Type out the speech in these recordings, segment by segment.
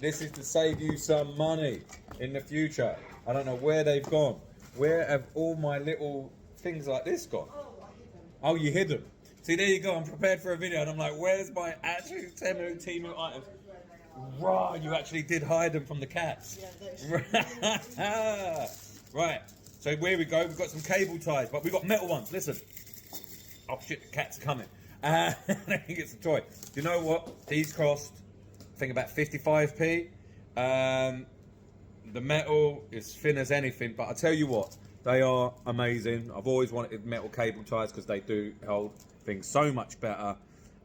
This is to save you some money in the future. I don't know where they've gone. Where have all my little things like this gone? Oh, you hid them. See, there you go. I'm prepared for a video, and I'm like, where's my actual Temu items? Raw, you actually did hide them from the cats. Right. So here we go. We've got some cable ties, but we've got metal ones. Listen. Oh shit, the cat's coming. I think it's a toy. You know what? These cost, I think, about 55p. The metal is thin as anything, but I tell you what, they are amazing. I've always wanted metal cable ties because they do hold things so much better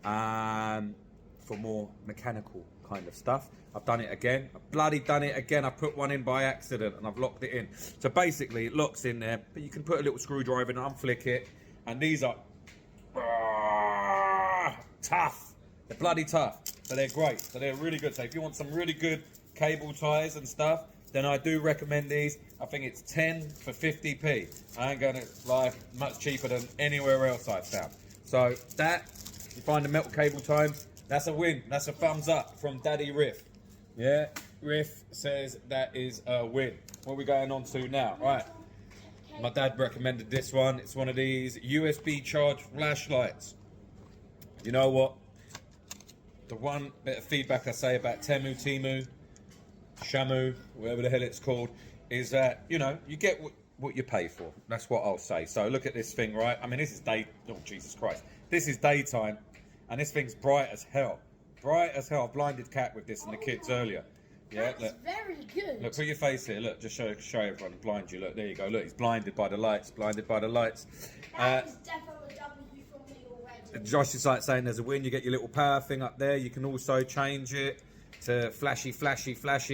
for more mechanical kind of stuff. I've done it again. I've bloody done it again. I put one in by accident and I've locked it in. So basically it locks in there, but you can put a little screwdriver in and unflick it. And these are tough. They're bloody tough. So they're great. So they're really good. So if you want some really good cable ties and stuff, then I do recommend these. I think it's 10 for 50p. I ain't going to lie, much cheaper than anywhere else I've found. So that, you find the metal cable ties, that's a win. That's a thumbs up from Daddy Riff. Yeah, Riff says that is a win. What are we going on to now? Right. My dad recommended this one. It's one of these USB charged flashlights. You know what? The one bit of feedback I say about Temu, Shamu, whatever the hell it's called, is that, you know, you get what you pay for. That's what I'll say. So look at this thing, right? I mean, this is oh, Jesus Christ. This is daytime, and this thing's bright as hell. Bright as hell. I blinded Cat with this and the kids earlier. Yeah, look. Very good. Look, put your face here. Look, just show everyone. Blind you. Look, there you go. Look, he's blinded by the lights. Blinded by the lights. That is definitely a W for me already. Josh is like saying there's a win. You get your little power thing up there. You can also change it to flashy.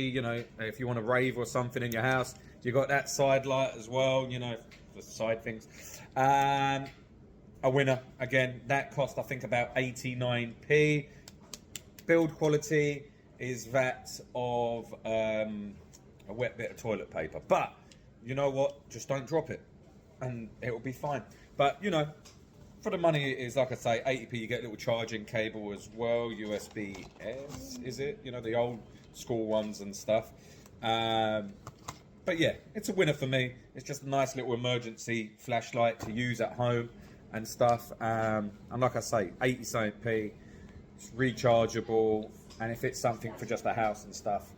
You know, if you want to rave or something in your house, you got that side light as well. You know, the side things. A winner again. That cost I think about 89p. Build quality is that of a wet bit of toilet paper, but you know what? Just don't drop it, and it will be fine. But you know, for the money it is, like I say, 80p. You get a little charging cable as well, USB-S, is it? You know, the old school ones and stuff. But yeah, it's a winner for me. It's just a nice little emergency flashlight to use at home and stuff. And like I say, 87p. It's rechargeable, and if it's something for just a house and stuff,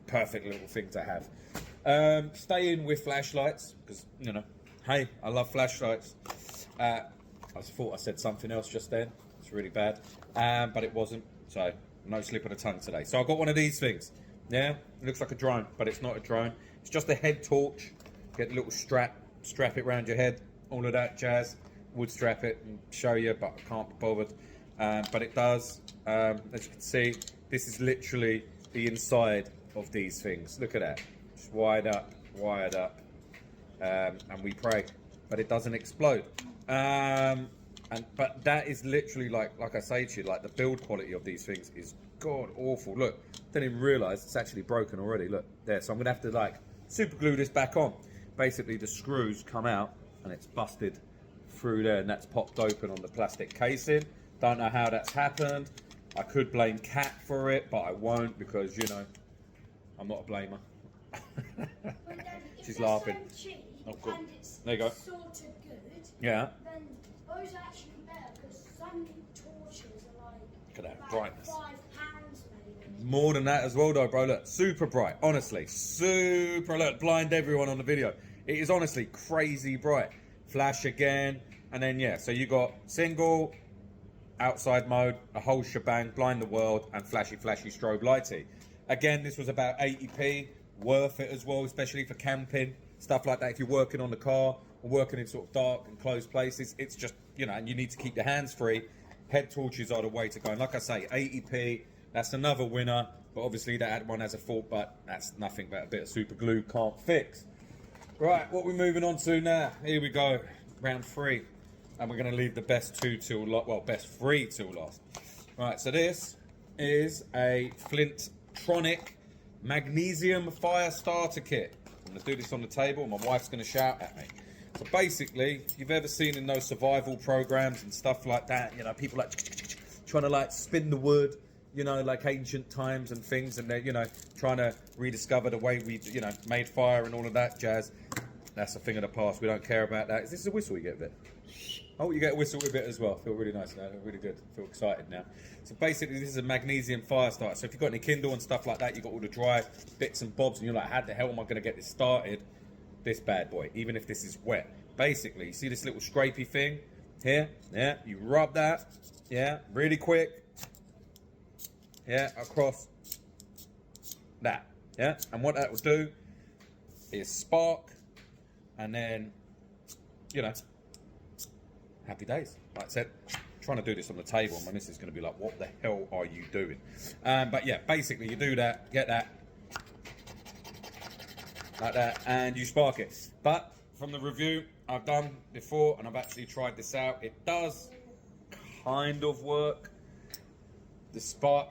perfect little thing to have. Stay in with flashlights, because, you know, hey, I love flashlights. I thought I said something else just then. It's really bad, but it wasn't, so no slip of the tongue today. So I got one of these things. Yeah, it looks like a drone, but it's not a drone. It's just a head torch. Get the little strap it around your head, all of that jazz. Would strap it and show you, but I can't be bothered. But it does. As you can see, this is literally the inside of these things. Look at that. Just wired up. And we pray, but it doesn't explode. But that is literally like I say to you, like the build quality of these things is god awful. Look, didn't even realise it's actually broken already. Look there. So I'm gonna have to like super glue this back on. Basically, the screws come out and it's busted through there, and that's popped open on the plastic casing. Don't know how that's happened. I could blame Kat for it, but I won't, because, you know, I'm not a blamer. She's laughing. Oh, good. There you go. Sort of good. Yeah. Then those are actually better, because some torches are like, look at that brightness. £5 maybe. More than that as well, though, bro. Look, super bright. Honestly, super. Look, blind everyone on the video. It is honestly crazy bright. Flash again, and then yeah. So you got single, outside mode, a whole shebang, blind the world, and flashy strobe lighty. Again, this was about 80p, worth it as well, especially for camping, stuff like that. If you're working on the car or working in sort of dark and closed places, it's just, you know, and you need to keep your hands free. Head torches are the way to go. And like I say, 80p, that's another winner. But obviously that one has a fault, but that's nothing but a bit of super glue can't fix. Right, what we're moving on to now. Here we go, round 3. And we're going to leave the best 2 till last, well, best 3 till last. Right, so this is a Flintronic magnesium fire starter kit. I'm going to do this on the table, and my wife's going to shout at me. So basically, if you've ever seen in those survival programs and stuff like that, you know, people like trying to like spin the wood you know, like ancient times and things, and they're, you know, trying to rediscover the way we, you know, made fire and all of that jazz. That's a thing of the past. We don't care about that. Is this a whistle you get with it? Oh, you get a whistle with it as well. I feel really nice now. I feel really good. I feel excited now. So basically, this is a magnesium fire starter. So if you've got any Kindle and stuff like that, you've got all the dry bits and bobs, and you're like, how the hell am I going to get this started? This bad boy, even if this is wet. Basically, you see this little scrapey thing here? Yeah, you rub that, yeah, really quick. Yeah, across that, yeah. And what that will do is spark, and then, you know, happy days. Like I said, trying to do this on the table, and this is going to be like, what the hell are you doing? But yeah, basically you do that, get that, like that, and you spark it. But from the review I've done before, and I've actually tried this out, it does kind of work. The spark,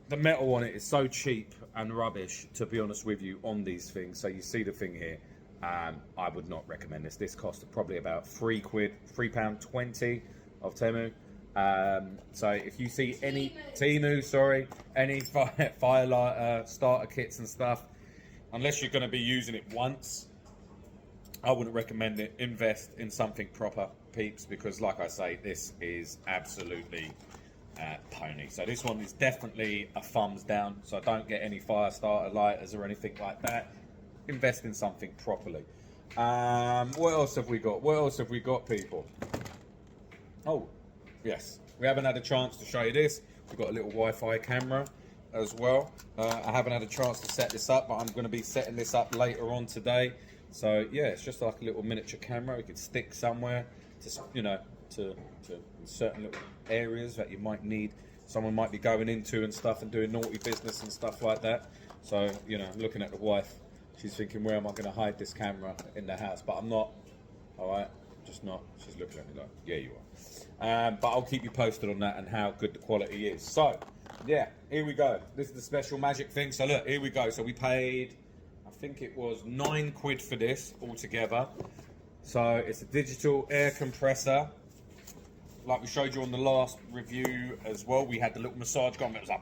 the metal on it is so cheap and rubbish, to be honest with you, on these things. So you see the thing here. I would not recommend this. This cost probably about £3.20 of Temu. So if you see any Temu, any firelighter starter kits and stuff, unless you're going to be using it once, I wouldn't recommend it. Invest in something proper, peeps, because like I say, this is absolutely pony. So this one is definitely a thumbs down. So don't get any fire starter lighters or anything like that. Invest in something properly. What else have we got? What else have we got, people? Oh, yes. We haven't had a chance to show you this. We've got a little Wi-Fi camera as well. I haven't had a chance to set this up, but I'm going to be setting this up later on today. So yeah, it's just like a little miniature camera. You could stick somewhere to, you know, to certain little areas that you might need. Someone might be going into and stuff and doing naughty business and stuff like that. So, you know, I'm looking at the wife. She's thinking, where am I going to hide this camera in the house? But I'm not. All right, just not. She's looking at me like, yeah, you are. But I'll keep you posted on that and how good the quality is. So, yeah, here we go. This is the special magic thing. So look, here we go. So we paid, I think it was £9 for this altogether. So it's a digital air compressor. Like we showed you on the last review as well, we had the little massage gun. It was like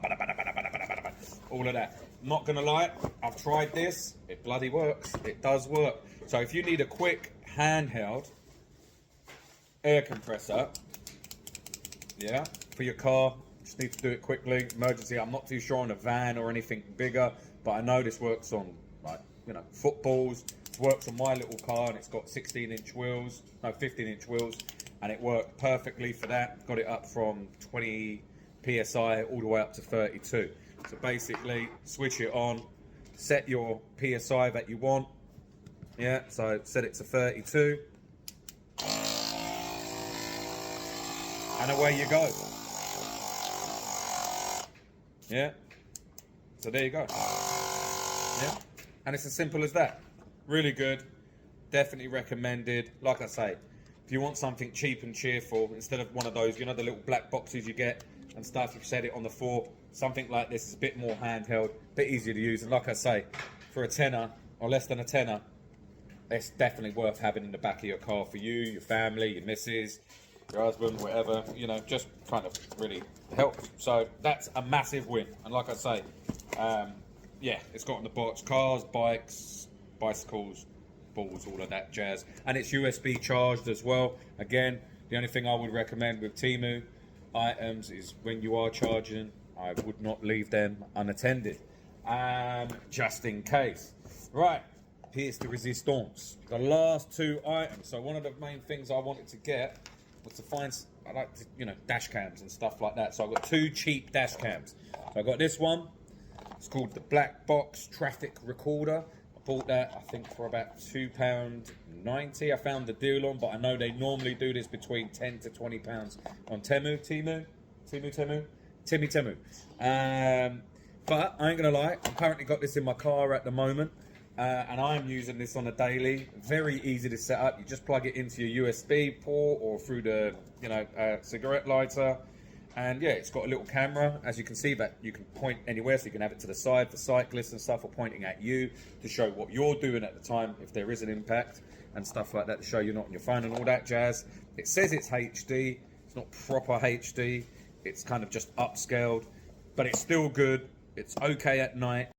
all of that. Not gonna lie, I've tried this. It bloody works. It does work. So if you need a quick handheld air compressor, yeah, for your car, just need to do it quickly. Emergency. I'm not too sure on a van or anything bigger, but I know this works on, like, you know, footballs. It works on my little car, and it's got 16-inch wheels, no, 15-inch wheels. And it worked perfectly for that. Got it up from 20 PSI all the way up to 32. So basically, switch it on, set your PSI that you want. Yeah, so set it to 32. And away you go. Yeah. So there you go. Yeah. And it's as simple as that. Really good. Definitely recommended. Like I say, if you want something cheap and cheerful, instead of one of those, you know, the little black boxes you get and stuff, you've set it on the floor, something like this is a bit more handheld, a bit easier to use. And like I say, for a tenner or less than a tenner, it's definitely worth having in the back of your car for you, your family, your missus, your husband, whatever, you know, just kind of really help. So that's a massive win. And like I say, yeah, it's got in the box cars, bikes, bicycles, balls, all of that jazz, and it's USB charged as well. Again, the only thing I would recommend with Temu items is when you are charging, I would not leave them unattended, just in case. Right, here's the resistance, the last two items. So one of the main things I wanted to get was to find, I like to, you know, dash cams and stuff like that. So I've got two cheap dash cams. So I got this one. It's called the Black Box Traffic Recorder. Bought that, I think, for about £2.90. I found the deal on, but I know they normally do this between £10 to £20 on Temu. But I ain't gonna lie, I've currently got this in my car at the moment, and I'm using this on a daily. Very easy to set up. You just plug it into your USB port or through the, you know, cigarette lighter. And yeah, it's got a little camera, as you can see, that you can point anywhere, so you can have it to the side for cyclists and stuff, or pointing at you to show what you're doing at the time, if there is an impact and stuff like that, to show you're not on your phone and all that jazz. It says it's HD, it's not proper HD, it's kind of just upscaled. but it's still good. It's okay at night.